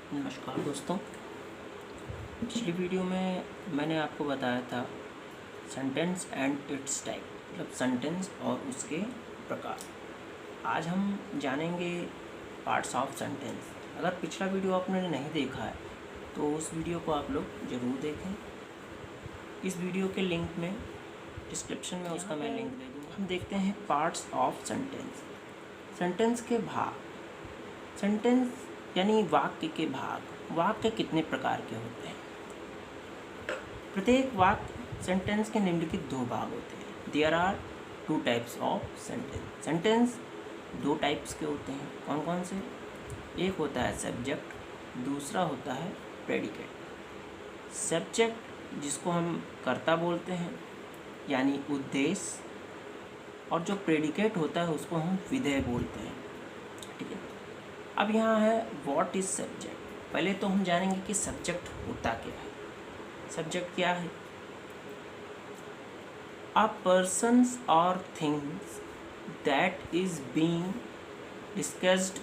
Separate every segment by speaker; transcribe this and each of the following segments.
Speaker 1: नमस्कार दोस्तों। पिछली वीडियो में मैंने आपको बताया था सेंटेंस एंड इट्स टाइप, मतलब सेंटेंस और उसके प्रकार। आज हम जानेंगे पार्ट्स ऑफ सेंटेंस। अगर पिछला वीडियो आपने नहीं देखा है तो उस वीडियो को आप लोग ज़रूर देखें। इस वीडियो के लिंक में डिस्क्रिप्शन में उसका मैं लिंक दे दूँगा। हम देखते हैं पार्ट्स ऑफ सेंटेंस। सेंटेंस के भाग। सेंटेंस यानी वाक्य के भाग। वाक्य कितने प्रकार के होते हैं? प्रत्येक वाक्य सेंटेंस के निम्नलिखित दो भाग होते हैं। There are two types of sentence. Sentence दो टाइप्स के होते हैं। कौन कौन से? एक होता है सब्जेक्ट, दूसरा होता है प्रेडिकेट। सब्जेक्ट जिसको हम कर्ता बोलते हैं यानी उद्देश्य, और जो प्रेडिकेट होता है उसको हम विधेय बोलते हैं। ठीक है। अब यहाँ है व्हाट इज सब्जेक्ट। पहले तो हम जानेंगे कि सब्जेक्ट होता क्या है। सब्जेक्ट क्या है? अ पर्सन्स और things that is being discussed,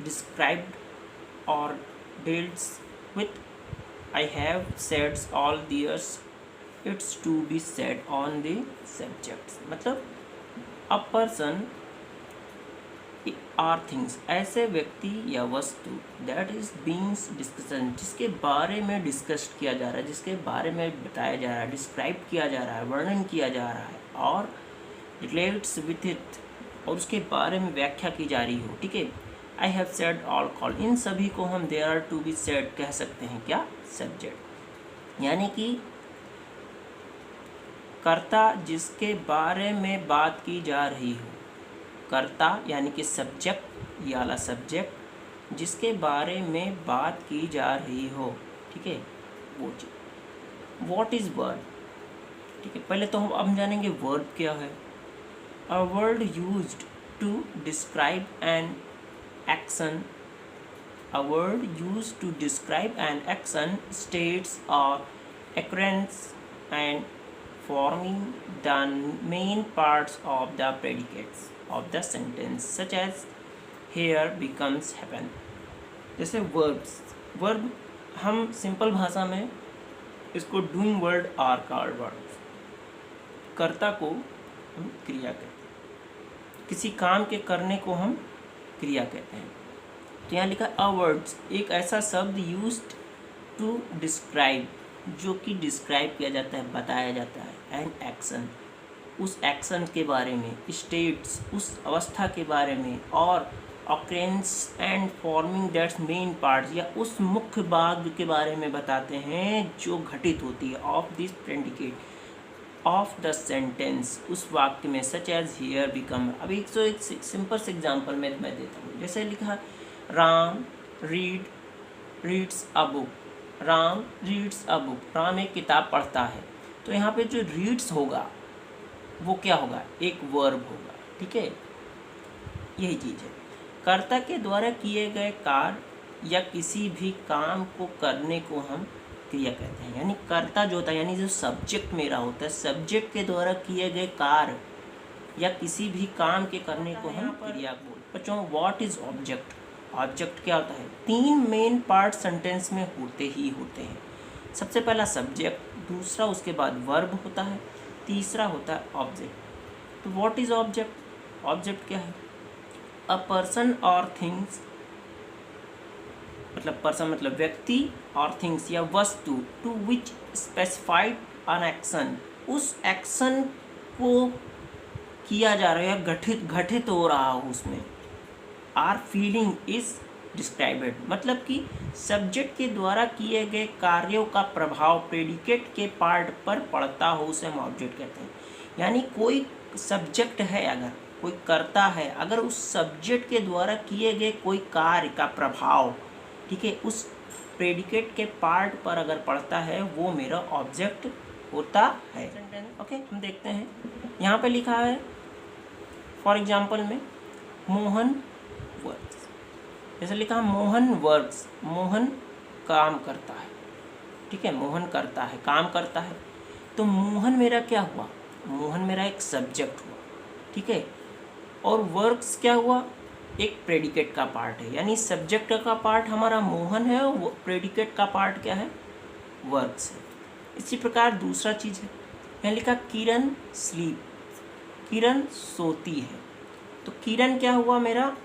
Speaker 1: described और deals with. I have said all theirs, it's to be said on the subjects. मतलब अ पर्सन आर थिंग्स, ऐसे व्यक्ति या वस्तु दैट इज बीइंग्स डिस्कशन, जिसके बारे में डिस्कस किया जा रहा है, जिसके बारे में बताया जा रहा है, डिस्क्राइब किया जा रहा है, वर्णन किया जा रहा है, और रिलेट्स विथ इट, और उसके बारे में व्याख्या की जा रही हो। ठीक है। I have said all call, इन सभी को हम there are to be said कह सकते हैं। क्या? सब्जेक्ट। यानी कि कर्ता जिसके बारे में बात की जा रही हो। कर्ता यानी कि सब्जेक्ट, ये वाला सब्जेक्ट जिसके बारे में बात की जा रही हो। ठीक है, वो चीज। What is word? ठीक है, पहले तो हम जानेंगे वर्ब क्या है। A word used to describe an action. A word used to describe an action, states और occurrence and forming the main parts of the predicates of the sentence, such as here becomes happen। जैसे verbs, verb हम simple भाषा में इसको doing word are called verbs. कर्ता को हम क्रिया कहते हैं, किसी काम के करने को हम क्रिया कहते हैं। तो यहाँ लिखा अ वर्ड्स, एक ऐसा शब्द यूज्ड टू डिस्क्राइब, जो कि डिस्क्राइब किया जाता है, बताया जाता है, एंड एक्शन, उस एक्शन के बारे में, स्टेट्स उस अवस्था के बारे में, और occurrence and forming that's main parts, या उस मुख्य भाग के बारे में बताते हैं जो घटित होती है, of this predicate of the sentence, उस वाक्य में, सच एज हियर बिकम। अभी एक सिंपल से एग्जाम्पल मैं देता हूँ। जैसे लिखा Ram reads a book. Ram reads a book, Ram एक किताब पढ़ता है। तो यहाँ पे जो रीड्स होगा वो क्या होगा? एक वर्ब होगा। ठीक है, यही चीज़ है। कर्ता के द्वारा किए गए कार्य या किसी भी काम को करने को हम क्रिया कहते हैं। यानी कर्ता जो होता है, यानी जो सब्जेक्ट मेरा होता है, सब्जेक्ट के द्वारा किए गए कार्य या किसी भी काम के करने को हम क्रिया बोलते हैं। बच्चों, व्हाट इज ऑब्जेक्ट? ऑब्जेक्ट क्या होता है? तीन मेन पार्ट सेंटेंस में होते ही होते हैं। सबसे पहला सब्जेक्ट, दूसरा उसके बाद वर्ब होता है, तीसरा होता है ऑब्जेक्ट। तो व्हाट इज ऑब्जेक्ट? ऑब्जेक्ट क्या है? अ पर्सन और थिंग्स, मतलब पर्सन मतलब व्यक्ति, और थिंग्स या वस्तु, to which specified an action, उस एक्शन को किया जा रहा है, घटित हो रहा हो उसमें। आर फीलिंग इज डिस्क्राइबेड, मतलब कि सब्जेक्ट के द्वारा किए गए कार्यों का प्रभाव प्रेडिकेट के पार्ट पर पड़ता हो, उसे हम ऑब्जेक्ट कहते हैं। यानी कोई सब्जेक्ट है, अगर कोई कर्ता है, अगर उस सब्जेक्ट के द्वारा किए गए कोई कार्य का प्रभाव, ठीक है, उस प्रेडिकेट के पार्ट पर अगर पड़ता है, वो मेरा ऑब्जेक्ट होता है। ओके, हम देखते हैं। यहाँ पे लिखा है फॉर एग्जाम्पल में मोहन वर्क्स। जैसे लिखा है मोहन वर्क्स, मोहन काम करता है। ठीक है, मोहन करता है, काम करता है। तो मोहन मेरा क्या हुआ? मोहन मेरा एक सब्जेक्ट हुआ। ठीक है, और वर्क्स क्या हुआ? एक प्रेडिकेट का पार्ट है, यानी सब्जेक्ट का पार्ट हमारा मोहन है, वो प्रेडिकेट का पार्ट क्या है, वर्क्स है। इसी प्रकार दूसरा चीज़ है, यहाँ लिखा किरण स्लीप, किरण सोती है। तो किरण क्या हुआ मेरा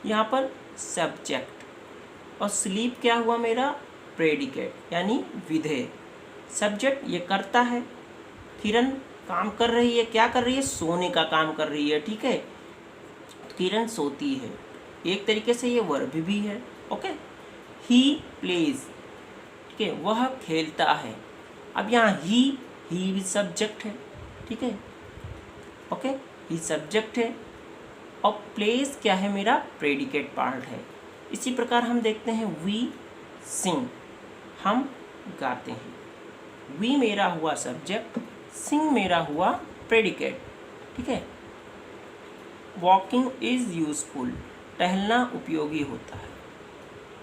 Speaker 1: यहाँ पर सब्जेक्ट, और स्लीप क्या हुआ मेरा प्रेडिकेट यानी विधेय। सब्जेक्ट ये करता है, किरण काम कर रही है, क्या कर रही है, सोने का काम कर रही है, ठीक है। किरण सोती है, एक तरीके से ये वर्ब भी है, ओके। ही प्लेज, ठीक है, वह खेलता है। अब यहाँ ही भी सब्जेक्ट है, ठीक है, ओके, ही सब्जेक्ट है और प्लेज क्या है मेरा प्रेडिकेट पार्ट है। इसी प्रकार हम देखते हैं वी सिंग, हम गाते हैं। वी मेरा हुआ सब्जेक्ट, सिंग मेरा हुआ प्रेडिकेट, ठीक है। वॉकिंग इज़ यूजफुल, टहलना उपयोगी होता है,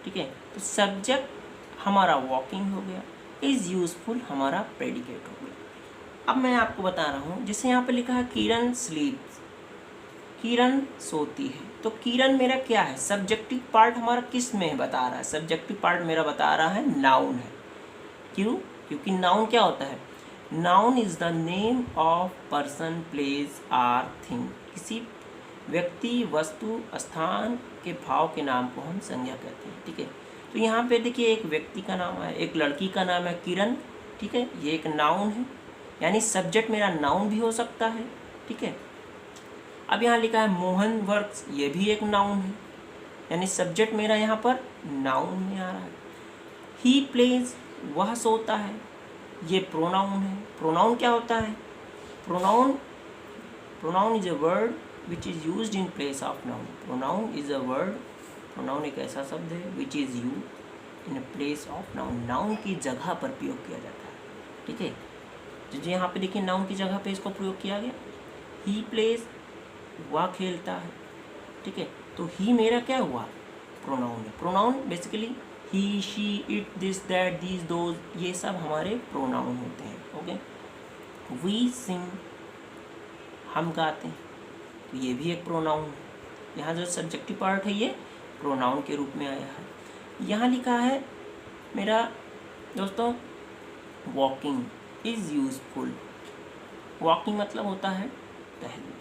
Speaker 1: ठीक है। तो सब्जेक्ट हमारा वॉकिंग हो गया, इज़ यूजफुल हमारा प्रेडिकेट हो गया। अब मैं आपको बता रहा हूँ, जैसे यहाँ पे लिखा है किरण स्लीप्स, किरण सोती है। तो किरण मेरा क्या है, सब्जेक्टिव पार्ट हमारा किस में बता रहा है, सब्जेक्टिव पार्ट मेरा बता रहा है नाउन है। क्यों, क्योंकि नाउन क्या होता है, noun is the name of person place or thing, किसी व्यक्ति वस्तु स्थान के भाव के नाम को हम संज्ञा कहते हैं, ठीक है। तो यहाँ पे देखिए एक व्यक्ति का नाम है, एक लड़की का नाम है किरण, ठीक है, ये एक नाउन है, यानी सब्जेक्ट मेरा नाउन भी हो सकता है, ठीक है। अब यहाँ लिखा है मोहन वर्क्स, ये भी एक नाउन है, यानी सब्जेक्ट मेरा यहाँ पर नाउन में आ रहा है। ही प्लेज, वह सोता है, ये प्रोनाउन है। प्रोनाउन क्या होता है, pronoun is a word which is used in place of noun. Pronoun is a word, pronoun एक ऐसा शब्द है which is used in place of noun, noun की जगह पर प्रयोग किया जाता है, ठीक है। तो यहाँ पे देखिए नाउन की जगह पे इसको प्रयोग किया गया। ही प्लेज, वह खेलता है, ठीक है। तो ही मेरा क्या हुआ, प्रोनाउन है। Pronoun basically he, she, it, this, that, these, those, ये सब हमारे प्रोनाउन होते हैं, ओके। वी सिंग, हम गाते हैं, तो ये भी एक प्रोनाउन है। यहाँ जो सब्जेक्टिव पार्ट है ये प्रोनाउन के रूप में आया है। यहाँ लिखा है मेरा दोस्तों वॉकिंग इज़ यूजफुल, वॉकिंग मतलब होता है टहलना,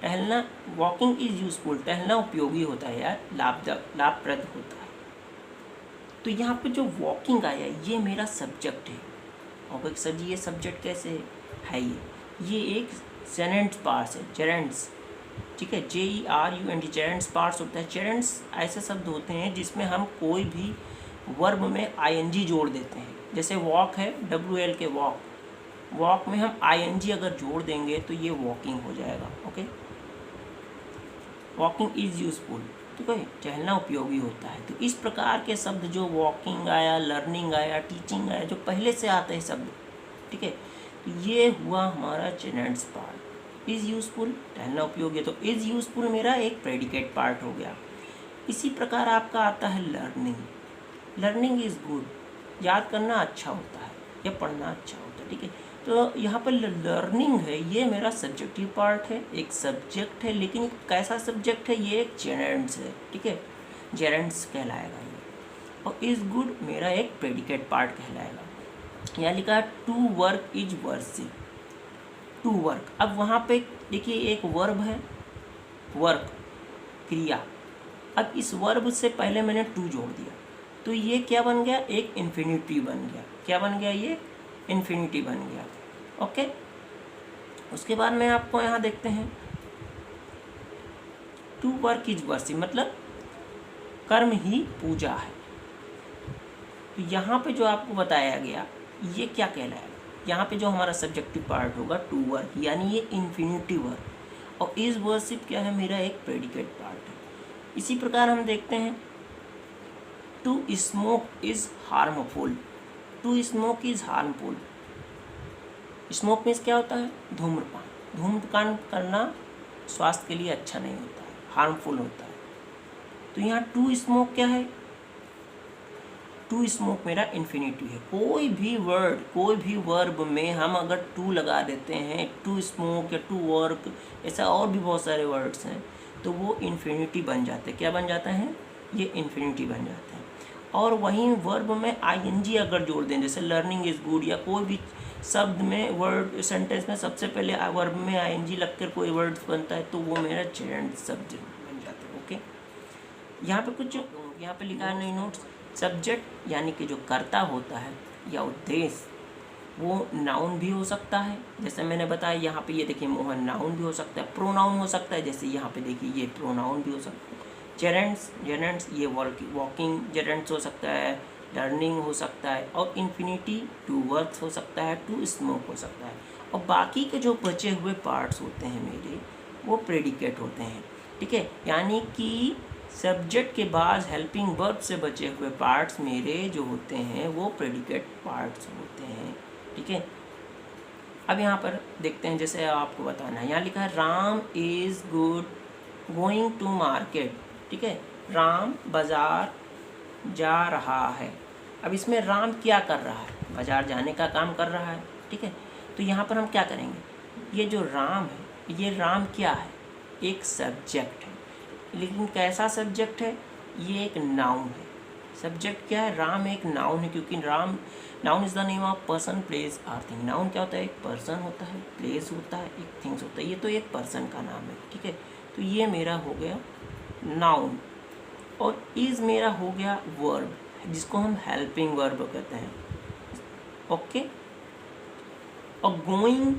Speaker 1: टहलना, वॉकिंग इज़ यूजफुल, टहलना उपयोगी होता है यार, लाभप्रद होता है। तो यहाँ पे जो वॉकिंग आया ये मेरा सब्जेक्ट है, और सर जी ये सब्जेक्ट कैसे है, ये एक जेरेंट्स पार्ट्स है, जेरेंट्स, ठीक है, JERUNT, जेरेंट्स पार्ट्स होता है। जेरेंट्स ऐसे शब्द होते हैं जिसमें हम कोई भी वर्ब में ING जोड़ देते हैं, जैसे वॉक है, WL के वॉक, वॉक में हम ING अगर जोड़ देंगे तो ये वॉकिंग हो जाएगा, ओके। वॉकिंग इज़ यूजफुल, ठीक है, टहलना उपयोगी होता है। तो इस प्रकार के शब्द जो वॉकिंग आया, लर्निंग आया, टीचिंग आया, जो पहले से आते हैं शब्द, ठीक है, तो ये हुआ हमारा जेरेंट्स पार्ट। इज़ यूजफुल, टहलना उपयोगी है, तो इज़ यूजफुल मेरा एक प्रेडिकेट पार्ट हो गया। इसी प्रकार आपका आता है लर्निंग, लर्निंग इज़ गुड, याद करना अच्छा होता है या पढ़ना अच्छा होता है, ठीक है। तो यहाँ पर लर्निंग है, ये मेरा सब्जेक्टिव पार्ट है, एक सब्जेक्ट है, लेकिन कैसा सब्जेक्ट है, ये एक जेरेंट्स है, ठीक है, जेरेंट्स कहलाएगा ये। और इज़ गुड मेरा एक प्रेडिकेट पार्ट कहलाएगा। यहाँ लिखा है to work is worship, to work. अब वहाँ पे देखिए एक वर्ब है, वर्क क्रिया। अब इस वर्ब से पहले मैंने टू जोड़ दिया, तो ये क्या बन गया, एक इन्फिनिटिव बन गया। क्या बन गया, ये इन्फिनिटी बन गया, ओके। उसके बाद में आपको यहाँ देखते हैं टू वर्क इज वर्शिप, मतलब कर्म ही पूजा है। तो यहाँ पे जो आपको बताया गया ये क्या कहलाएगा, यहाँ पे जो हमारा सब्जेक्टिव पार्ट होगा टू वर्क, यानी ये इन्फिनिटिव वर्क, और इज वर्शिप क्या है, मेरा एक प्रेडिकेट पार्ट है। इसी प्रकार हम देखते हैं to smoke is harmful, to smoke is harmful. Smoke means क्या होता है, धूम्रपान, धूम्रपान करना स्वास्थ्य के लिए अच्छा नहीं होता है, हार्मफुल होता है। तो यहाँ टू स्मोक क्या है, टू स्मोक मेरा इन्फिनिटी है। कोई भी वर्ड, कोई भी वर्ब में हम अगर टू लगा देते हैं, टू स्मोक या टू वर्क, ऐसा और भी बहुत सारे वर्ड्स हैं, तो वो इन्फिनिटी बन जाते हैं। क्या बन जाता है? ये इन्फिनिटी बन जाते हैं। और वहीं वर्ब में आईएनजी अगर जोड़ दें, जैसे लर्निंग इज़ गुड, या कोई भी शब्द में वर्ड सेंटेंस में सबसे पहले वर्ब में आईएनजी लगकर कोई वर्ड बनता है, तो वो मेरा जेरेंट सब्जेक्ट बन जाता है। ओके, यहाँ पे कुछ यहाँ पे लिखा है नहीं नोट्स, सब्जेक्ट यानी कि जो कर्ता होता है या उद्देश्य, वो नाउन भी हो सकता है, जैसे मैंने बताया यहाँ पे, ये देखिए मोहन नाउन भी हो सकता है, प्रोनाउन हो सकता है, जैसे यहाँ पे देखिए ये प्रोनाउन भी हो सकता है। जेरेंट्स ये वॉकिंग जेरेंट्स हो सकता है, लर्निंग हो सकता है, और इन्फिनिटी टू वर्क्स हो सकता है, टू स्मोक हो सकता है। और बाकी के जो बचे हुए पार्ट्स होते हैं मेरे, वो प्रेडिकेट होते हैं। ठीक है, यानी कि सब्जेक्ट के बाद हेल्पिंग वर्ब से बचे हुए पार्ट्स मेरे जो होते हैं वो प्रेडिकेट पार्ट्स होते हैं। ठीक है, अब यहाँ पर देखते हैं, जैसे आपको बताना है, यहाँ लिखा है Ram is good going to market. ठीक है, राम बाज़ार जा रहा है। अब इसमें राम क्या कर रहा है? बाज़ार जाने का काम कर रहा है। ठीक है, तो यहाँ पर हम क्या करेंगे, ये जो राम है, ये राम क्या है? एक सब्जेक्ट है, लेकिन कैसा सब्जेक्ट है? ये एक नाउन है। सब्जेक्ट क्या है? राम एक नाउन है, क्योंकि Ram noun is the name of person place or thing. Noun क्या होता है? एक पर्सन होता है, प्लेस होता है, एक थिंग्स होता है। ये तो एक पर्सन का नाम है। ठीक है, तो ये मेरा हो गया नाउन, और इज़ मेरा हो गया वर्ब, जिसको हम हेल्पिंग वर्ब कहते हैं। ओके, और गोइंग,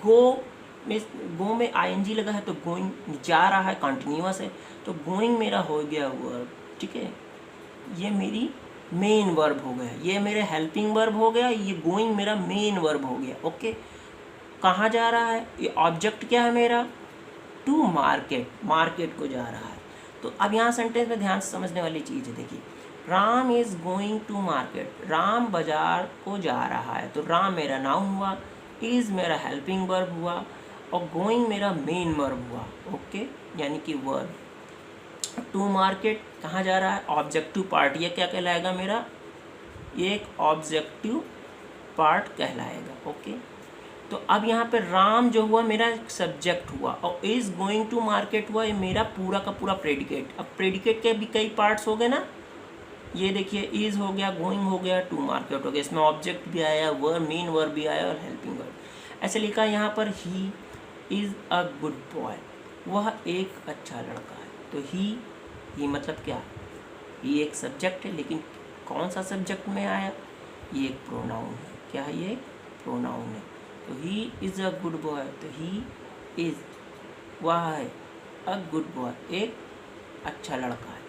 Speaker 1: गो में आईएनजी लगा है, तो गोइंग जा रहा है, कंटिन्यूअस है, तो गोइंग मेरा हो गया वर्ब। ठीक है, ये मेरी मेन वर्ब हो गया, ये मेरे हेल्पिंग वर्ब हो गया, ये गोइंग मेरा मेन वर्ब हो गया। ओके, कहाँ जा रहा है? ये ऑब्जेक्ट क्या है मेरा? टू मार्केट, मार्केट को जा रहा है। तो अब यहाँ सेंटेंस में ध्यान से समझने वाली चीज़ है, देखिए, Ram is going to market, Ram बाजार को जा रहा है, तो राम मेरा नाउन हुआ, इज़ मेरा हेल्पिंग वर्ब हुआ, और गोइंग मेरा मेन वर्ब हुआ। ओके, यानी कि वर्ब। टू मार्केट कहाँ जा रहा है? ऑब्जेक्टिव पार्ट, ये क्या कहलाएगा मेरा? ये एक ऑब्जेक्टिव पार्ट कहलाएगा। ओके, तो अब यहाँ पे राम जो हुआ मेरा सब्जेक्ट हुआ, और इज़ गोइंग टू मार्केट हुआ, ये मेरा पूरा का पूरा प्रेडिकेट। अब प्रेडिकेट के भी कई पार्ट्स हो गए ना, ये देखिए, इज़ हो गया, गोइंग हो गया, टू मार्केट हो गया, इसमें ऑब्जेक्ट भी आया, वर्ब मेन वर्ब भी आया, और हेल्पिंग वर्ब। ऐसे लिखा यहाँ पर, he is a good boy, वह एक अच्छा लड़का है। तो ही मतलब क्या? ये एक सब्जेक्ट है, लेकिन कौन सा सब्जेक्ट में आया? ये एक प्रोनाउन है। क्या है? ये प्रोनाउन है। तो he is a good boy, तो ही इज़, वह है, अ गुड बॉय, एक अच्छा लड़का है।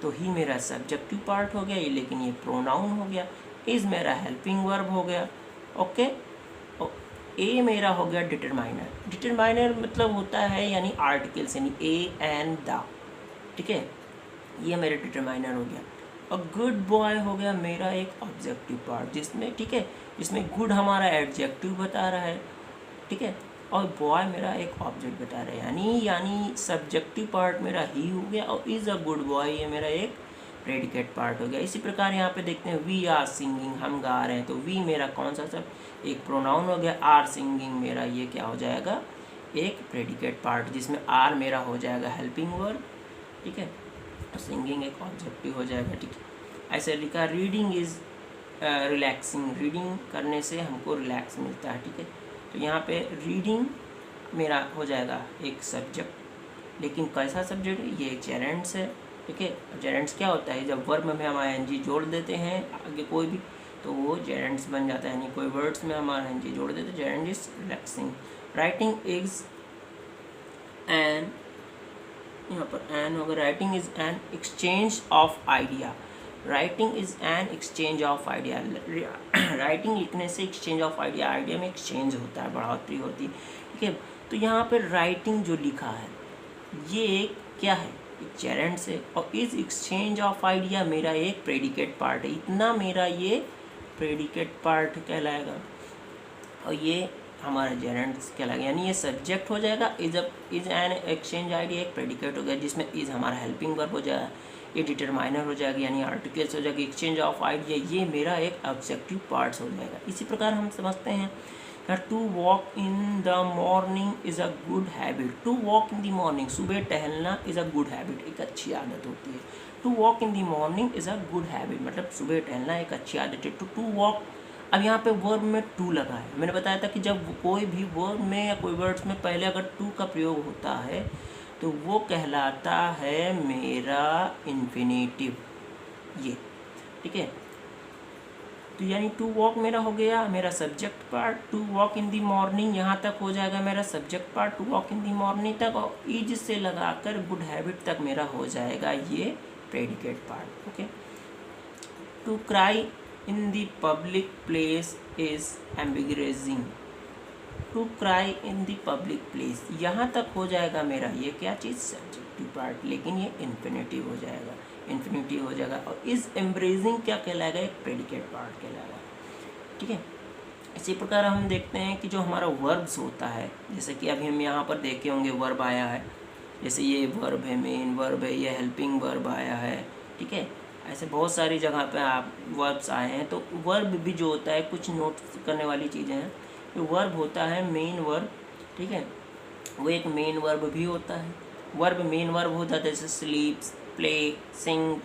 Speaker 1: तो ही मेरा सब्जेक्टिव पार्ट हो गया ये, लेकिन ये प्रोनाउन हो गया। इज़ मेरा हेल्पिंग वर्ब हो गया। ओके, और ए मेरा हो गया डिटरमाइनर। डिटरमाइनर मतलब होता है यानी आर्टिकल्स, यानी ए एंड द। ठीक है, ये मेरा डिटरमाइनर हो गया। और गुड बॉय हो गया मेरा एक ऑब्जेक्टिव पार्ट, जिसमें, ठीक है, जिसमें गुड हमारा एडजेक्टिव बता रहा है। ठीक है, और बॉय मेरा एक ऑब्जेक्ट बता रहा है, यानी सब्जेक्टिव पार्ट मेरा ही हो गया, और इज़ अ गुड बॉय ये मेरा एक प्रेडिकेट पार्ट हो गया। इसी प्रकार यहाँ पे देखते हैं, वी आर सिंगिंग, हम गा रहे हैं, तो वी मेरा कौन सा सब? एक प्रोनाउन हो गया। आर सिंगिंग मेरा ये क्या हो जाएगा? एक प्रेडिकेट पार्ट, जिसमें आर मेरा हो जाएगा हेल्पिंग वर्ब। ठीक है, सिंगिंग एक ऑब्जेक्टिव हो जाएगा। ठीक है, ऐसे लिखा, रीडिंग इज़ रिलैक्सिंग, रीडिंग करने से हमको रिलैक्स मिलता है। ठीक है, तो यहाँ पे रीडिंग मेरा हो जाएगा एक सब्जेक्ट, लेकिन कैसा सब्जेक्ट? ये एक जेरेंट्स है। ठीक है, जेरेंट्स क्या होता है? जब वर्ब में हम आईएनजी जोड़ देते हैं आगे कोई भी, तो वो जेरेंट्स बन जाता है, यानी कोई वर्ड्स में हम आईएनजी जोड़ देते हैं, Geraint is relaxing. Writing is an, यहाँ पर एन होगा, writing is an exchange of idea. Writing is an exchange of idea. Writing लिखने से एक्सचेंज ऑफ आइडिया, आइडिया में एक्सचेंज होता है, बढ़ोतरी होती है। ठीक है, तो यहाँ पर राइटिंग जो लिखा है ये क्या है? एक जेरेंट से, और इस एक्सचेंज ऑफ आइडिया मेरा एक प्रेडिकेट पार्ट है, इतना मेरा ये प्रेडिकेट पार्ट कहलाएगा, और ये हमारा जेरेंट्स कहलाएगा, यानी ये सब्जेक्ट हो जाएगा। इज एन एक्सचेंज आइडिया एक प्रेडिकेट हो गया, जिसमें इज हमारा हेल्पिंग वर्ब हो जाएगा, ये डिटरमाइनर हो जाएगा, यानी आर्टिकल्स हो जाएगा। एक्सचेंज ऑफ आइडिया ये मेरा एक ऑब्जेक्टिव पार्ट्स हो जाएगा। इसी प्रकार हम समझते हैं to walk in the morning is a good habit. To walk in the morning, सुबह टहलना इज़ अ गुड हैबिट, एक अच्छी आदत होती है। To walk in the morning is a good habit मतलब सुबह टहलना एक अच्छी आदत है। टू वॉक, अब यहाँ पे वर्ब में टू लगा है। मैंने बताया था कि जब कोई भी वर्ब में या कोई वर्ड्स में पहले अगर टू का प्रयोग होता है तो वो कहलाता है मेरा इन्फिनेटिव, ये ठीक है। तो यानी टू वॉक मेरा हो गया मेरा subject part, to walk in the morning यहाँ तक हो जाएगा मेरा subject part, to walk in the morning तक, और इज से लगाकर गुड हैबिट तक मेरा हो जाएगा ये predicate part. Okay, to cry in the public place is embarrassing. To cry in the public place यहाँ तक हो जाएगा मेरा ये क्या चीज़, सब्जेक्टिव पार्ट, लेकिन ये इन्फिनेटिव हो जाएगा, इन्फिनिटी हो जाएगा। और इस एम्ब्रेजिंग क्या कहलाएगा, एक प्रेडिकेट पार्ट कहलाएगा। ठीक है, इसी प्रकार हम देखते हैं कि जो हमारा वर्ब्स होता है, जैसे कि अभी हम यहाँ पर देखे होंगे वर्ब आया है, जैसे ये वर्ब है, मेन वर्ब है, ये हेल्पिंग वर्ब आया है। ठीक है, ऐसे बहुत सारी जगह पे आप वर्ब्स आए हैं। तो वर्ब भी जो होता है कुछ नोट करने वाली चीज़ें हैं। जो वर्ब होता है मेन वर्ब, ठीक है, वो एक मेन वर्ब भी होता है। वर्ब मेन वर्ब होता है जैसे स्लीप्स, प्ले, सिंग,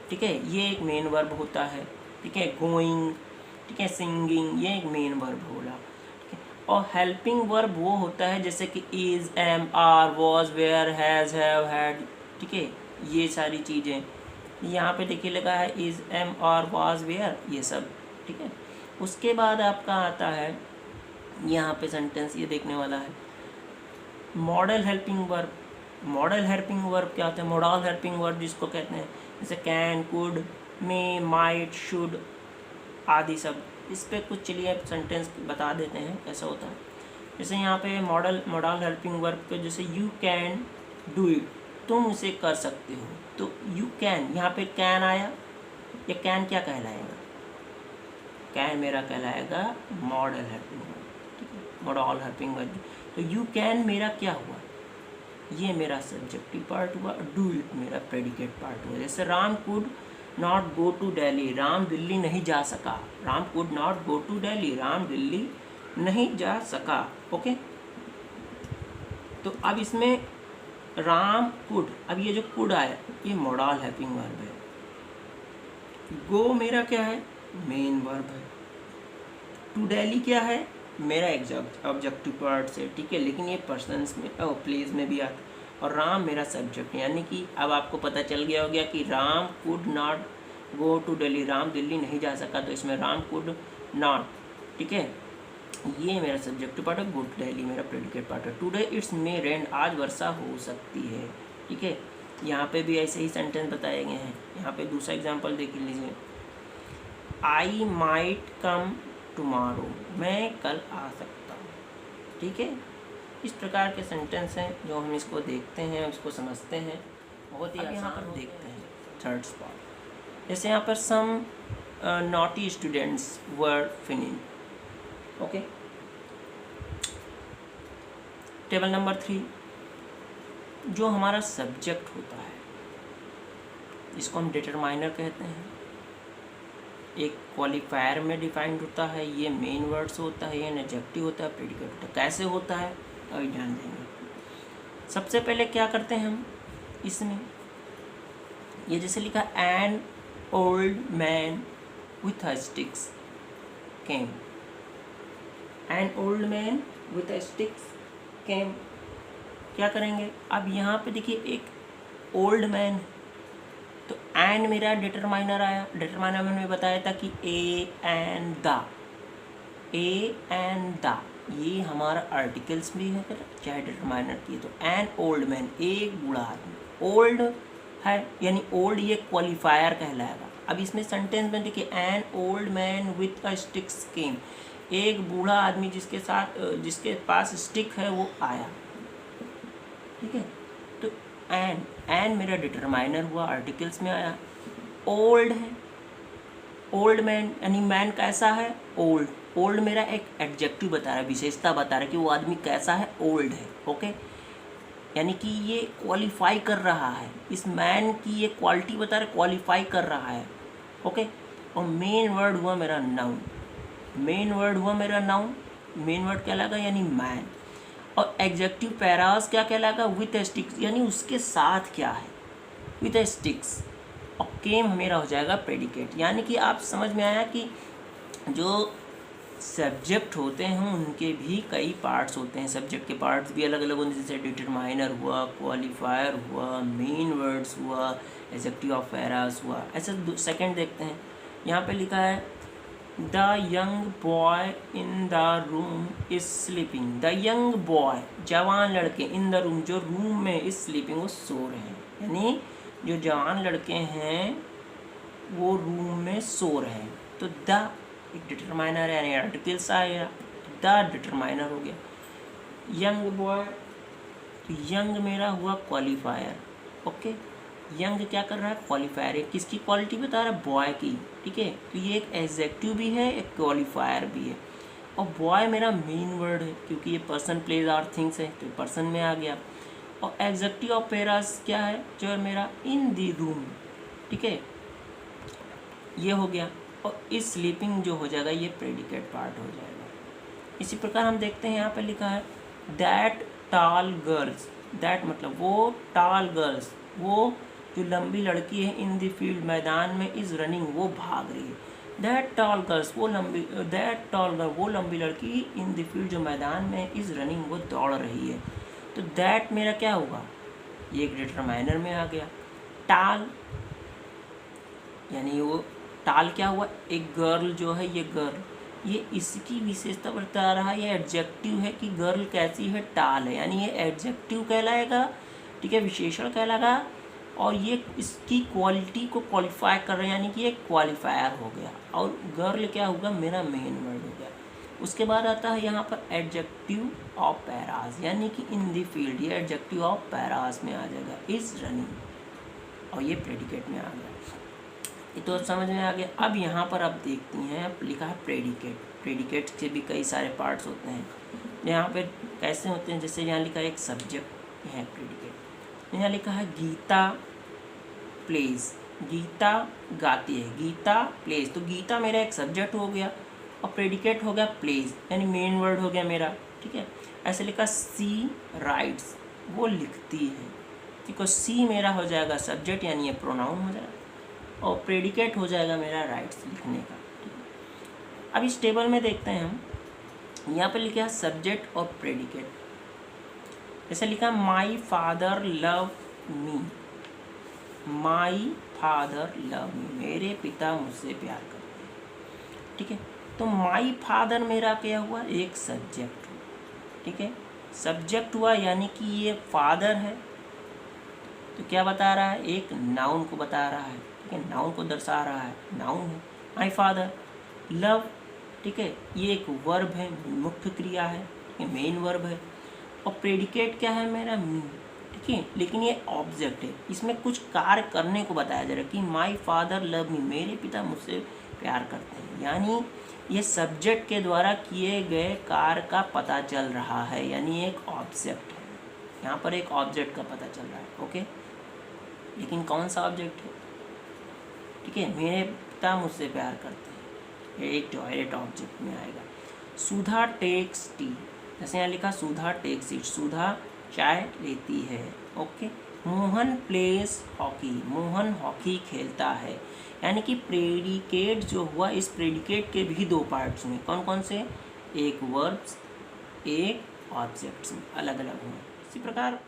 Speaker 1: ठीक है, ये एक मेन वर्ब होता है। ठीक है, गोइंग, ठीक है, सिंगिंग, ये एक मेन वर्ब होला। ठीक है, और हेल्पिंग वर्ब वो होता है जैसे कि is, am, are, was, were, has, have, had. ठीक है, ये सारी चीज़ें यहाँ पे देखिए लगा है is, am, are, was, were, ये सब। ठीक है, उसके बाद आपका आता है यहाँ पे सेंटेंस ये देखने वाला है model helping verb. Model helping verb क्या होता है, मॉडल हेल्पिंग वर्ब जिसको कहते हैं जैसे can, could, may, might, should आदि सब। इस पे कुछ चलिए सेंटेंस बता देते हैं कैसा होता है। जैसे यहाँ पे मॉडल हेल्पिंग वर्ब पे जैसे यू कैन डू इट, तुम उसे कर सकते हो। तो यू कैन, यहाँ पे कैन आया, ये कैन क्या कहलाएगा, कैन मेरा कहलाएगा मॉडल हेल्पिंग वर्ब। ठीक है, मॉडल हेल्पिंग वर्ब। तो यू कैन मेरा क्या हुआ, ये मेरा सब्जेक्टिव पार्ट हुआ। डू इट मेरा प्रेडिकेट पार्ट हुआ। जैसे Ram could not go to Delhi, Ram Delhi नहीं जा सका। Ram could not go to Delhi, Ram Delhi नहीं जा सका। ओके, तो अब इसमें राम कुड, अब ये जो कुड आया ये मॉडल हेल्पिंग वर्ब है। गो मेरा क्या है, मेन वर्ब है। टू दिल्ली क्या है, मेरा ऑब्जेक्टिव पार्ट से। ठीक है, लेकिन ये पर्सन्स में और प्लेस में भी आता। और राम मेरा सब्जेक्ट, यानी कि अब आपको पता चल गया हो गया कि Ram could not go to Delhi, Ram Delhi नहीं जा सका, तो इसमें राम कुड नॉट, ठीक है, ये मेरा सब्जेक्टिव पार्ट है। गो टू दिल्ली मेरा प्रेडिकेट पार्ट है। टुडे इट्स मे रेन, आज वर्षा हो सकती है। ठीक है, यहाँ पे भी ऐसे ही सेंटेंस बताए गए हैं। यहाँ पे दूसरा एग्जाम्पल देख लीजिए, आई माइट कम टुमारो, मैं कल आ सकता हूँ। ठीक है, इस प्रकार के सेंटेंस हैं जो हम इसको देखते हैं, उसको समझते हैं, बहुत ही यहाँ पर देखते हैं। थर्ड स्पॉट, जैसे यहाँ पर some naughty students were fining. Okay, table number 3, जो हमारा सब्जेक्ट होता है इसको हम डिटरमाइनर कहते हैं। एक क्वालिफायर में डिफाइंड होता है, ये मेन वर्ड्स होता है, ये एडजेक्टिव होता है, प्रेडिकेट होता है। कैसे होता है अभी ध्यान देंगे। सबसे पहले क्या करते हैं हम इसमें, ये जैसे लिखा an old man with a sticks came, an old man with a sticks came, क्या करेंगे। अब यहाँ पे देखिए एक ओल्ड मैन, तो एंड मेरा डिटरमाइनर आया। डिटरमाइनर मैंने बताया था कि a and the, a and the ये हमारा आर्टिकल्स भी है चाहे डिटरमाइनर की। तो एन ओल्ड मैन, एक बूढ़ा आदमी, ओल्ड है यानी ओल्ड ये क्वालिफायर कहलाएगा। अब इसमें सेंटेंस में देखिए an old man with a sticks came, एक बूढ़ा आदमी जिसके पास स्टिक है वो आया। ठीक है, तो एन मेरा डिटरमाइनर हुआ, आर्टिकल्स में आया। ओल्ड है, ओल्ड मैन यानी मैन कैसा है, ओल्ड। ओल्ड मेरा एक एडजेक्टिव बता रहा है, विशेषता बता रहा है कि वो आदमी कैसा है, ओल्ड है। ओके, यानी कि ये क्वालिफाई कर रहा है, इस मैन की ये क्वालिटी बता रहा है, क्वालिफाई कर रहा है। ओके, और मेन वर्ड हुआ मेरा नाउन, मेन वर्ड हुआ मेरा नाउन। मेन वर्ड कहलाएगा यानी मैन। और एग्जेक्टिव पैरास क्या कहलाएगा, विथ ए स्टिक्स, यानी उसके साथ क्या है, विथ ए स्टिक्स। और केम मेरा हो जाएगा प्रेडिकेट। यानी कि आप समझ में आया कि जो सब्जेक्ट होते हैं उनके भी कई पार्ट्स होते हैं, सब्जेक्ट के पार्ट्स भी अलग अलग होते हैं, जैसे डिटरमाइनर हुआ, क्वालिफायर हुआ, मेन वर्ड्स हुआ, एग्जेक्टिव ऑफ पैरास हुआ। ऐसे सेकंड देखते हैं, यहाँ पे लिखा है the young boy in the room is sleeping. The young boy, जवान लड़के, इन द रूम, जो रूम में, इज स्लीपिंग, वो सो रहे हैं। यानी जो जवान लड़के हैं वो रूम में सो रहे हैं। तो द एक डिटरमाइनर है, यानी आर्टिकल सा आएगा, द डिटरमाइनर हो गया। यंग बॉय, तो यंग मेरा हुआ क्वालिफायर। ओके, यंग क्या कर रहा है, क्वालिफायर है, किसकी क्वालिटी बता रहा है, बॉय की। ठीक है, तो ये एक एडजेक्टिव भी है, एक क्वालिफायर भी है। और बॉय मेरा मेन वर्ड है, क्योंकि ये पर्सन प्लेस और थिंग्स है, तो पर्सन में आ गया। और एग्जेक्टिव ऑफ पैरास क्या है, जो है मेरा इन दी रूम। ठीक है, ये हो गया। और इस स्लीपिंग जो हो जाएगा ये प्रेडिकेट पार्ट हो जाएगा। इसी प्रकार हम देखते हैं, यहाँ पे लिखा है दैट टाल गर्ल्स। दैट मतलब वो, टाल गर्ल्स वो जो लंबी लड़की है, इन द फील्ड मैदान में, इज रनिंग वो भाग रही है। दैट टॉल गर्ल्स वो लंबी, दैट टॉल गर्ल वो लंबी लड़की, इन द फील्ड जो मैदान में, इज रनिंग वो दौड़ रही है। तो दैट मेरा क्या होगा, ये एक डिटरमाइनर में आ गया। टाल यानी वो टाल क्या हुआ, एक गर्ल जो है, ये गर्ल, ये इसकी विशेषता बता रहा है, ये एडजेक्टिव है कि गर्ल कैसी है, टाल है, यानी ये एडजेक्टिव कहलाएगा। ठीक है, विशेषण कहलाएगा। और ये इसकी क्वालिटी को क्वालिफाई कर रहे हैं, यानी कि ये क्वालिफायर हो गया। और गर्ल क्या होगा, मेरा मेन वर्ड हो गया। उसके बाद आता है यहाँ पर एडजेक्टिव ऑफ पैरास, यानी कि इन दी फील्ड, ये एडजेक्टिव ऑफ पैरास में आ जाएगा, इज रनिंग, और ये प्रेडिकेट में आ गया। ये तो समझ में आ गया। अब यहाँ पर आप देखती हैं, लिखा है प्रेडिकेट। प्रेडिकेट के भी कई सारे पार्ट्स होते हैं। यहाँ पर कैसे होते हैं, जैसे यहाँ लिखा है एक सब्जेक्ट है प्रेडिकेट। यहाँ लिखा है गीता प्लेज, गीता गाती है, गीता प्लेज। तो गीता मेरा एक सब्जेक्ट हो गया और प्रेडिकेट हो गया प्लेज, यानी मेन वर्ड हो गया मेरा। ठीक है, ऐसे लिखा सी राइट्स, वो लिखती है। ठीक है, सी मेरा हो जाएगा सब्जेक्ट, यानी ये प्रोनाउन हो जाएगा, और प्रेडिकेट हो जाएगा मेरा राइट्स लिखने का। ठीक है, अब इस टेबल में देखते हैं हम, यहाँ पे लिखा है सब्जेक्ट और प्रेडिकेट। जैसे लिखा my father love me, my father love me, मेरे पिता मुझसे प्यार करते हैं। ठीक है, तो माई फादर मेरा क्या हुआ, एक सब्जेक्ट हुआ। ठीक है, सब्जेक्ट हुआ, यानी कि ये फादर है, तो क्या बता रहा है, एक नाउन को बता रहा है। ठीक है, नाउन को दर्शा रहा है, नाउन है माई फादर। लव, ठीक है, ये एक वर्ब है, मुख्य क्रिया है, ये मेन वर्ब है। और प्रेडिकेट क्या है मेरा, मी। ठीक है, लेकिन ये ऑब्जेक्ट है, इसमें कुछ कार्य करने को बताया जा रहा है कि माई फादर लव मी, मेरे पिता मुझसे प्यार करते हैं। यानी ये सब्जेक्ट के द्वारा किए गए कार्य का पता चल रहा है, यानी एक ऑब्जेक्ट है। यहाँ पर एक ऑब्जेक्ट का पता चल रहा है। ओके, लेकिन कौन सा ऑब्जेक्ट है, ठीक है, मेरे पिता मुझसे प्यार करते हैं, ये एक डायरेक्ट ऑब्जेक्ट में आएगा। सुधा टेक्स टी, जैसे यहाँ लिखा सुधा टेक्स इट, सुधा चाय लेती है। Okay, Mohan place hockey, Mohan hockey खेलता है। यानी कि प्रेडिकेट जो हुआ, इस प्रेडिकेट के भी दो पार्ट्स में, कौन कौन से, एक वर्ब्स, एक ऑब्जेक्ट्स में अलग अलग हुए। इसी प्रकार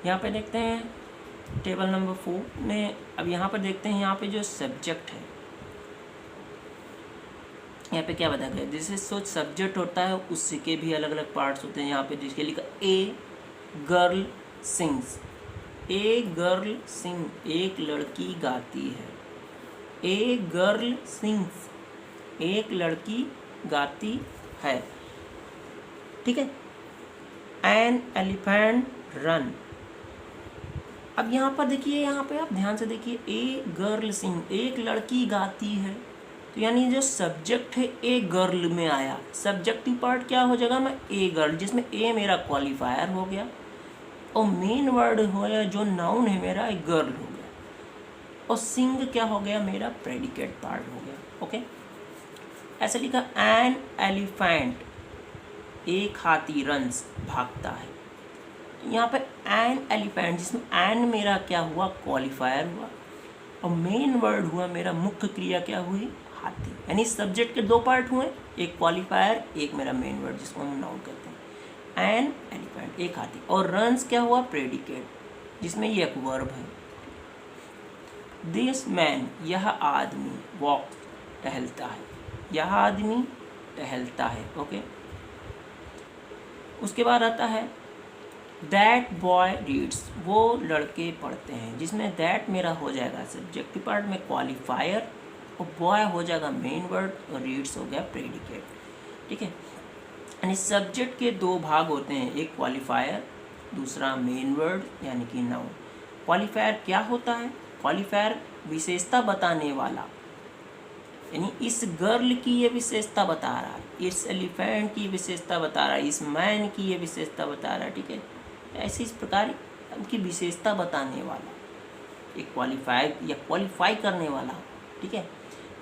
Speaker 1: यहाँ पे देखते हैं टेबल नंबर 4 में। अब यहाँ पर देखते हैं, यहाँ पे जो सब्जेक्ट है, यहाँ पे क्या बताया गया, जैसे सोच सब्जेक्ट होता है उसके भी अलग अलग पार्ट्स होते हैं। यहाँ पे जिसके लिखा a girl sings, a girl sing, एक लड़की गाती है। ए गर्ल सिंग्स, एक लड़की गाती है। ठीक है, एन एलिफेंट रन। अब यहाँ पर देखिए, यहाँ पे आप ध्यान से देखिए, ए गर्ल सिंग, एक लड़की गाती है, तो यानी जो सब्जेक्ट है ए गर्ल में आया। सब्जेक्टिव पार्ट क्या हो जाएगा, मैं ए गर्ल, जिसमें ए मेरा क्वालिफायर हो गया, और मेन वर्ड हो गया जो नाउन है मेरा, एक गर्ल हो गया, और सिंग क्या हो गया, मेरा प्रेडिकेट पार्ट हो गया। ओके, ऐसे लिखा एन एलिफेंट, एक हाथी रन्स, भागता है। यहाँ पे एन एलिफेंट, जिसमें एन मेरा क्या हुआ, क्वालिफायर हुआ, और मेन वर्ड हुआ मेरा, मुख्य क्रिया क्या हुई, हाथी। यानी सब्जेक्ट के दो पार्ट हुए, एक क्वालिफायर, एक मेरा मेन वर्ड जिसको हम नाउन कहते हैं। एन एलिफेंट, एक हाथी, और रन्स क्या हुआ, प्रेडिकेट, जिसमें ये एक वर्ब है। दिस मैन, यह आदमी, वॉक, टहलता है, यह आदमी टहलता है। ओके, उसके बाद आता है दैट बॉय रीड्स, वो लड़के पढ़ते हैं, जिसमें दैट मेरा हो जाएगा सब्जेक्टिव पार्ट में क्वालिफायर, और बॉय हो जाएगा मेन वर्ड, और रीड्स हो गया प्रेडिकेट। ठीक है, यानी सब्जेक्ट के दो भाग होते हैं, एक क्वालिफायर, दूसरा मेन वर्ड यानी कि नाउन। क्वालिफायर क्या होता है, क्वालिफायर विशेषता बताने वाला, यानी इस गर्ल की ये विशेषता बता रहा है, इस एलिफेंट की विशेषता बता रहा है, इस मैन की ये विशेषता बता रहा है। ठीक है, ऐसे इस प्रकार उनकी विशेषता बताने वाला एक क्वालिफाई या क्वालिफाई करने वाला। ठीक है,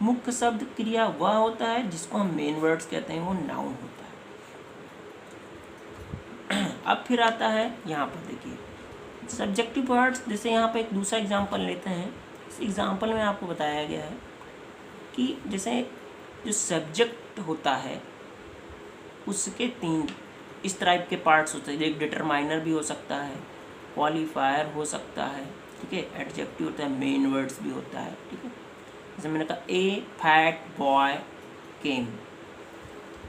Speaker 1: मुख्य शब्द क्रिया वह होता है जिसको हम मेन वर्ड्स कहते हैं, वो नाउन होता है। अब फिर आता है यहाँ पर देखिए सब्जेक्टिव वर्ड्स। जैसे यहाँ पर एक दूसरा एग्जाम्पल लेते हैं। इस एग्जाम्पल में आपको बताया गया है कि जैसे जो सब्जेक्ट होता है उसके तीन इस टाइप के पार्ट्स होते हैं। एक डिटरमाइनर भी हो सकता है, क्वालिफायर हो सकता है, ठीक है, एडजेक्टिव होता है, मेन वर्ड्स भी होता है। ठीक है, जैसे मैंने कहा ए फैट बॉय केम,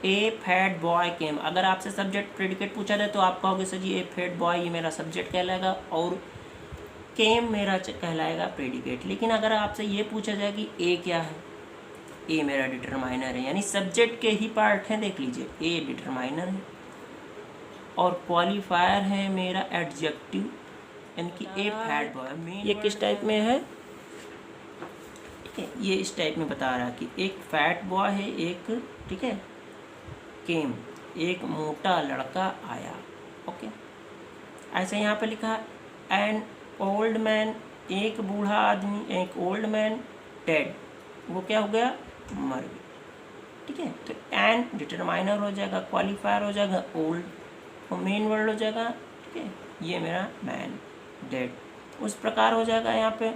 Speaker 1: ए फैट बॉय केम। अगर आपसे सब्जेक्ट प्रेडिकेट पूछा जाए तो आप कहोगे सर जी ए फैट बॉय ये मेरा सब्जेक्ट कहलाएगा और केम मेरा कहलाएगा प्रेडिकेट। लेकिन अगर आपसे ये पूछा जाए कि ए क्या है, ए मेरा डिटरमाइनर है, यानी सब्जेक्ट के ही पार्ट हैं। देख लीजिए, ए डिटरमाइनर है और क्वालिफायर है मेरा एडजेक्टिव, यानी कि ए फैट बॉय। ये किस टाइप में है, ठीक है, ये इस टाइप में बता रहा है कि एक फैट बॉय है, एक, ठीक है, केम, एक मोटा लड़का आया। ओके, ऐसे यहाँ पे लिखा एन ओल्ड मैन, एक बूढ़ा आदमी, एक ओल्ड मैन डेड, वो क्या हो गया, मर गया। ठीक है, तो एन डिटरमाइनर हो जाएगा, क्वालिफायर हो जाएगा ओल्ड, और मेन वर्ड हो जाएगा, ठीक है, ये मेरा मैन डेड। उस प्रकार हो जाएगा यहाँ पे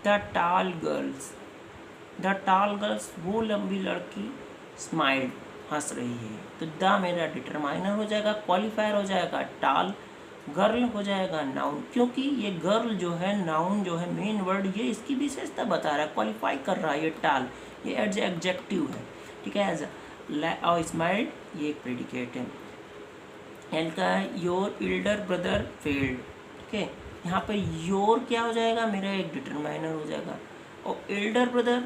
Speaker 1: द टाल गर्ल्स, द टाल गर्ल्स, वो लंबी लड़की स्माइल्ड, हंस रही है। तो द मेरा डिटरमाइनर हो जाएगा, क्वालिफायर हो जाएगा टाल, गर्ल हो जाएगा नाउन, क्योंकि ये गर्ल जो है नाउन जो है मेन वर्ड, ये इसकी विशेषता बता रहा है, क्वालिफाई कर रहा है। ये टाल ये एडजेक्टिव है। ठीक है, एज और स्माइल्ड ये एक प्रेडिकेट है। एल का है योर एल्डर ब्रदर फेल्ड। ठीक है, यहाँ पे योर क्या हो जाएगा, मेरा एक डिटरमाइनर हो जाएगा, और एल्डर ब्रदर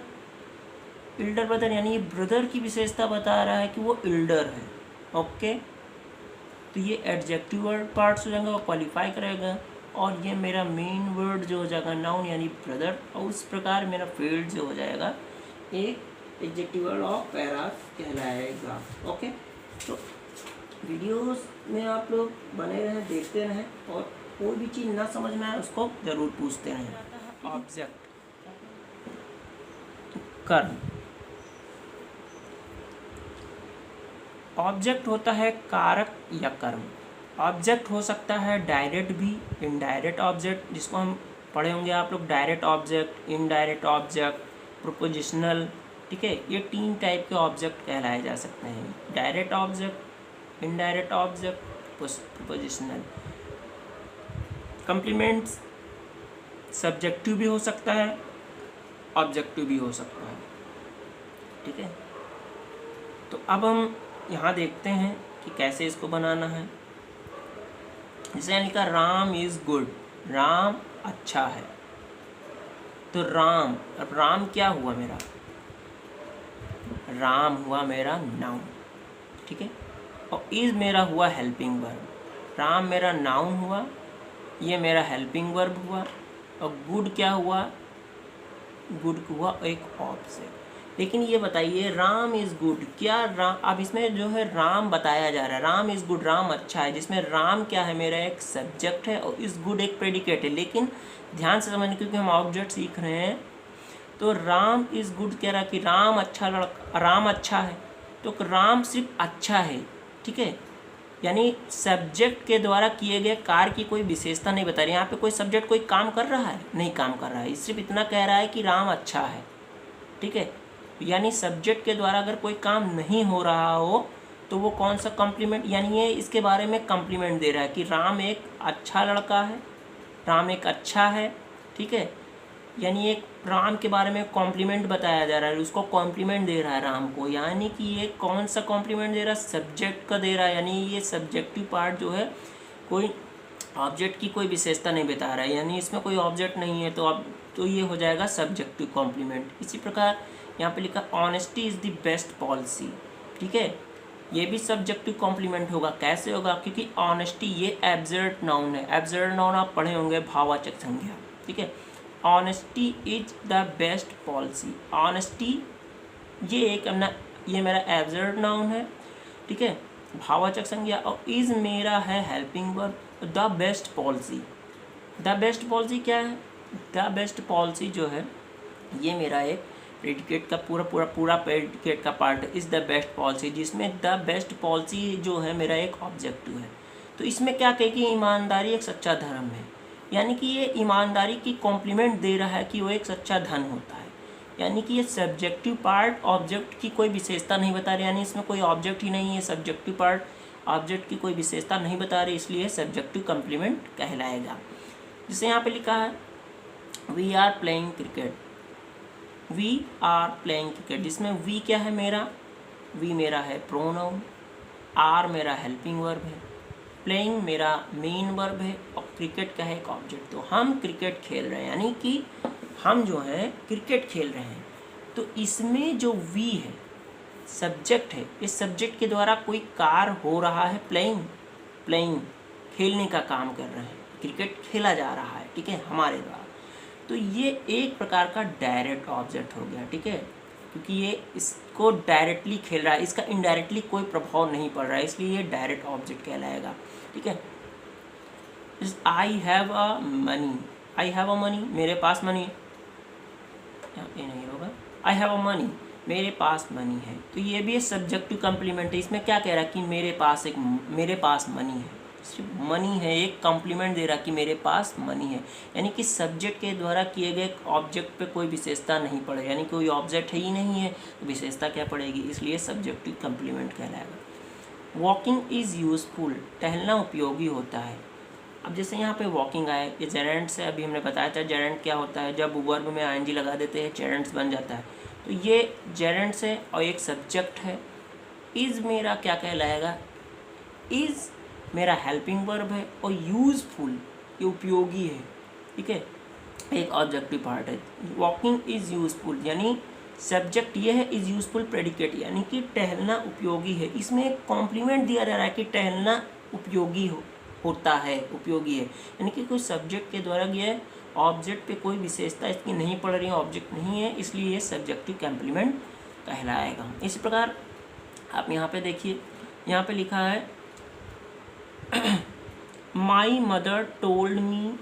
Speaker 1: यानी ये ब्रदर की विशेषता बता रहा है कि वो एल्डर है। ओके, तो ये एडजेक्टिव वर्ड पार्ट्स हो जाएंगे, वो क्वालिफाई करेगा, और ये मेरा मेन वर्ड जो हो जाएगा नाउन यानी ब्रदर, और उस प्रकार मेरा फील्ड जो हो जाएगा एक एडजेक्टिव वर्ड ऑफ पैराग्राफ कहलाएगा। ओके, तो वीडियोस में आप लोग बने रहें, देखते रहें, और कोई भी चीज़ ना समझ में आए उसको ज़रूर पूछते रहें। ऑब्जेक्ट, कर्म, ऑब्जेक्ट होता है कारक या कर्म। ऑब्जेक्ट हो सकता है डायरेक्ट भी, इनडायरेक्ट ऑब्जेक्ट, जिसको हम पढ़े होंगे आप लोग, direct object, indirect object, prepositional. ठीक है, ये तीन टाइप के ऑब्जेक्ट कहलाए जा सकते हैं, direct object, indirect object, prepositional. Complements subjective भी हो सकता है, ऑब्जेक्टिव भी हो सकता है। ठीक है, तो अब हम यहाँ देखते हैं कि कैसे इसको बनाना है। जैसे लिखा राम इज़ गुड, राम अच्छा है, तो राम, अब राम क्या हुआ मेरा, राम हुआ मेरा नाउन। ठीक है, और इज़ मेरा हुआ हेल्पिंग वर्ब। राम मेरा नाउन हुआ, ये मेरा हेल्पिंग वर्ब हुआ, और गुड क्या हुआ, गुड हुआ एक ऑब्जेक्ट। लेकिन ये बताइए राम इज़ गुड, क्या राम, अब इसमें जो है राम बताया जा रहा है, राम इज़ गुड, राम अच्छा है, जिसमें राम क्या है, मेरा एक सब्जेक्ट है, और इज़ गुड एक प्रेडिकेट है। लेकिन ध्यान से समझने, क्योंकि हम ऑब्जेक्ट सीख रहे हैं, तो राम इज़ गुड कह रहा है कि राम अच्छा लड़का, राम अच्छा है, तो राम सिर्फ अच्छा है, ठीक है, यानी सब्जेक्ट के द्वारा किए गए कार्य की कोई विशेषता नहीं बता रही। यहाँ पे कोई सब्जेक्ट कोई काम कर रहा है, नहीं काम कर रहा है, सिर्फ इतना कह रहा है कि राम अच्छा है, ठीक है। यानी सब्जेक्ट के द्वारा अगर कोई काम नहीं हो रहा हो तो वो कौन सा कॉम्प्लीमेंट, यानी ये इसके बारे में कॉम्प्लीमेंट दे रहा है कि राम एक अच्छा लड़का है, राम एक अच्छा है, ठीक है। यानी एक राम के बारे में कॉम्प्लीमेंट बताया जा रहा है, उसको कॉम्प्लीमेंट दे रहा है राम को, यानी कि ये कौन सा कॉम्प्लीमेंट दे रहा है, सब्जेक्ट का दे रहा है। यानी ये सब्जेक्टिव पार्ट जो है कोई ऑब्जेक्ट की कोई विशेषता नहीं बता रहा है, यानी इसमें कोई ऑब्जेक्ट नहीं है, तो अब तो ये हो जाएगा सब्जेक्टिव कॉम्प्लीमेंट। इसी प्रकार यहाँ पे लिखा honesty is the best policy, ठीक है, ये भी सब्जेक्टिव कॉम्प्लीमेंट होगा। कैसे होगा, क्योंकि ऑनेस्टी ये एब्सर्ड नाउन है, एब्सर्ड नाउन आप पढ़े होंगे, भाववाचक संज्ञा, ठीक है। Honesty is the best policy, honesty ये एक अपना, ये मेरा एब्सर्ड नाउन है, ठीक है, भाववाचक संज्ञा, और इज मेरा है helping verb. The best policy, the best policy क्या है, द बेस्ट पॉलिसी जो है ये मेरा एक प्रेडिकेट का पूरा प्रेडिकेट का पार्ट है, इज़ द बेस्ट पॉलिसी, जिसमें द बेस्ट पॉलिसी जो है मेरा एक ऑब्जेक्टिव है। तो इसमें क्या कहे कि ईमानदारी एक सच्चा धर्म है, यानी कि ये ईमानदारी की कॉम्प्लीमेंट दे रहा है कि वो एक सच्चा धन होता है। यानी कि ये सब्जेक्टिव पार्ट ऑब्जेक्ट की कोई विशेषता नहीं बता रही, यानी इसमें कोई ऑब्जेक्ट ही नहीं है, सब्जेक्टिव पार्ट ऑब्जेक्ट की कोई विशेषता नहीं बता रही, इसलिए सब्जेक्टिव कॉम्प्लीमेंट कहलाएगा। जैसे यहाँ पे लिखा है we are playing cricket, we are playing cricket, जिसमें वी क्या है मेरा, वी मेरा है प्रोनाउन, आर मेरा हेल्पिंग वर्ब है, प्लेइंग मेरा मेन वर्ब है, और क्रिकेट का है एक ऑब्जेक्ट। तो हम क्रिकेट खेल रहे हैं, यानी कि हम जो है क्रिकेट खेल रहे हैं। तो इसमें जो वी है सब्जेक्ट है, इस सब्जेक्ट के द्वारा कोई कार्य हो रहा है, प्लेइंग, प्लेइंग खेलने का काम कर रहे हैं, क्रिकेट खेला जा रहा है, ठीक है, हमारे द्वारा। तो ये एक प्रकार का डायरेक्ट ऑब्जेक्ट हो गया, ठीक है, क्योंकि ये इसको डायरेक्टली खेल रहा है, इसका इनडायरेक्टली कोई प्रभाव नहीं पड़ रहा है, इसलिए ये डायरेक्ट ऑब्जेक्ट कहलाएगा, ठीक है। I have a money, I have a money, मेरे पास मनी, ये नहीं होगा, आई हैव अ मनी, मेरे पास मनी है। तो ये भी सब्जेक्टिव कॉम्प्लीमेंट है, इसमें क्या कह रहा है कि मेरे पास मनी है, सिर्फ मनी है, एक कॉम्प्लीमेंट दे रहा कि मेरे पास मनी है, यानी कि सब्जेक्ट के द्वारा किए गए ऑब्जेक्ट पे कोई विशेषता नहीं पड़े, यानी कोई ऑब्जेक्ट ही नहीं है तो विशेषता क्या पड़ेगी, इसलिए सब्जेक्टिव कॉम्प्लीमेंट कहलाएगा। वॉकिंग इज़ यूजफुल, टहलना उपयोगी होता है। अब जैसे यहाँ पे वॉकिंग आए, ये जेरेंट से अभी हमने बताया था, जेरेंट क्या होता है, जब वर्ब में आईएनजी लगा देते हैं जेरेंट्स बन जाता है, तो ये जेरेंट्स है और एक सब्जेक्ट है। इज़ मेरा क्या कहलाएगा, इज़ मेरा हेल्पिंग वर्ब है, और यूज़फुल ये उपयोगी है, ठीक है, एक ऑब्जेक्टिव पार्ट है। वॉकिंग इज़ यूज़फुल, यानी सब्जेक्ट ये है, इज़ यूज़फुल प्रेडिकेट, यानी कि टहलना उपयोगी है। इसमें एक कॉम्प्लीमेंट दिया जा रहा है कि टहलना उपयोगी होता है, उपयोगी है, यानी कि कोई सब्जेक्ट के द्वारा ये ऑब्जेक्ट पे कोई विशेषता इसकी नहीं पड़ रही है, ऑब्जेक्ट नहीं है, इसलिए ये सब्जेक्टिव कॉम्प्लीमेंट कहलाएगा। इसी प्रकार आप यहाँ पे देखिए, यहाँ पे लिखा है my mother told me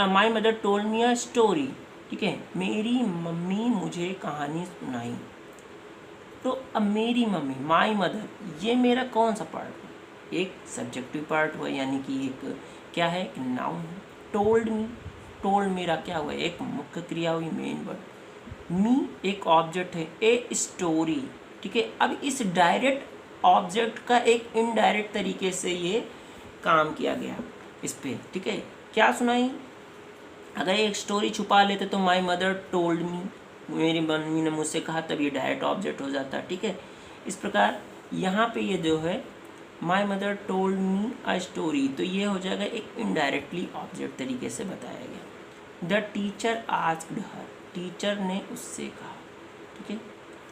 Speaker 1: my mother told me a story, ठीक है, मेरी मम्मी मुझे कहानी सुनाई। तो अब मेरी मम्मी, माई मदर, ये मेरा कौन सा पार्ट है, एक सब्जेक्टिव पार्ट हुआ, यानी कि एक क्या है, एक नाउन है। टोल्ड मी, टोल्ड मेरा क्या हुआ, एक मुख्य क्रिया हुई, मेन वर्ड। मी एक ऑब्जेक्ट है, ए स्टोरी, ठीक है। अब इस डायरेक्ट ऑब्जेक्ट का एक इनडायरेक्ट तरीके से ये काम किया गया इस पे, ठीक है। क्या सुनाई, अगर एक स्टोरी छुपा लेते तो माई मदर टोल्ड मी, मेरी मम्मी ने मुझसे कहा, तब ये डायरेक्ट ऑब्जेक्ट हो जाता, ठीक है। इस प्रकार यहाँ पे ये जो है my mother told me a story, तो ये हो जाएगा एक इनडायरेक्टली ऑब्जेक्ट तरीके से बताया गया। The teacher asked her, teacher ने उससे कहा, ठीक है,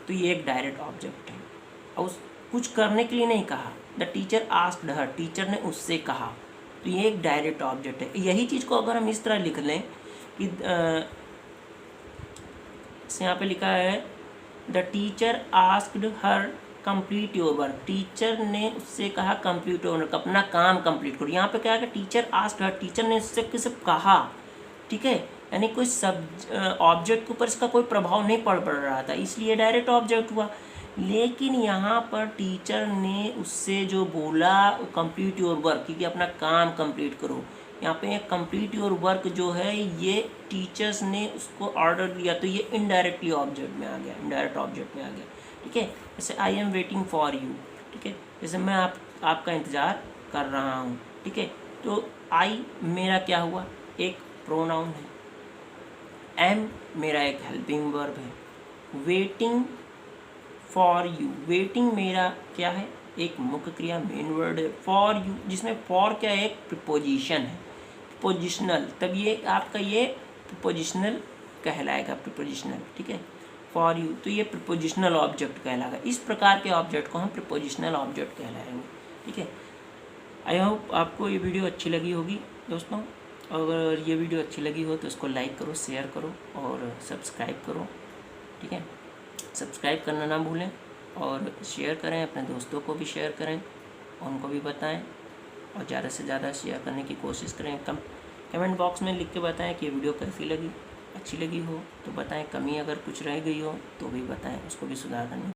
Speaker 1: तो ये एक डायरेक्ट ऑब्जेक्ट है, और उस कुछ करने के लिए नहीं कहा। The teacher asked her, teacher ने उससे कहा, तो ये एक डायरेक्ट ऑब्जेक्ट है। यही चीज़ को अगर हम इस तरह लिख लें कि यहाँ पे लिखा है the teacher asked her complete your work, teacher ने उससे कहा कंप्लीट योर वर्क, अपना काम कंप्लीट करो। यहाँ पे क्या है, टीचर आस्क्ड हर, टीचर ने उससे किसी कहा, ठीक है, यानी कोई ऑब्जेक्ट के ऊपर इसका कोई प्रभाव नहीं पड़ रहा था, इसलिए डायरेक्ट ऑब्जेक्ट हुआ। लेकिन यहाँ पर टीचर ने उससे जो बोला कंप्लीट योर वर्क, क्योंकि अपना काम कंप्लीट करो। यहाँ पे कंप्लीट योर वर्क जो है ये टीचर्स ने उसको ऑर्डर दिया, तो ये इनडायरेक्टली ऑब्जेक्ट में आ गया, इनडायरेक्ट ऑब्जेक्ट में आ गया। ठीक है, जैसे I am waiting for you. ठीक है, जैसे मैं आपका इंतज़ार कर रहा हूँ। ठीक है, तो आई मेरा क्या हुआ, एक प्रोनाउन है। एम मेरा एक हेल्पिंग वर्ब है। वेटिंग फॉर यू, वेटिंग मेरा क्या है, एक मुख्य क्रिया मेन वर्ड है। फॉर यू, जिसमें फॉर क्या है, एक प्रीपोजिशन है, प्रीपोजिशनल, तब ये आपका ये प्रीपोजिशनल कहलाएगा, प्रीपोजिशनल। ठीक है, फॉर यू, तो ये प्रीपोजिशनल ऑब्जेक्ट कहलाएगा। इस प्रकार के ऑब्जेक्ट को हम प्रीपोजिशनल ऑब्जेक्ट कहलाएंगे। ठीक है, आई होप आपको ये वीडियो अच्छी लगी होगी दोस्तों। अगर ये वीडियो अच्छी लगी हो तो इसको लाइक करो, शेयर करो और सब्सक्राइब करो। ठीक है, सब्सक्राइब करना ना भूलें और शेयर करें, अपने दोस्तों को भी शेयर करें, उनको भी बताएं और ज़्यादा से ज़्यादा शेयर करने की कोशिश करें। कमेंट बॉक्स में लिख के बताएं कि वीडियो कैसी लगी, अच्छी लगी हो तो बताएं, कमी अगर कुछ रह गई हो तो भी बताएं, उसको भी सुधार करने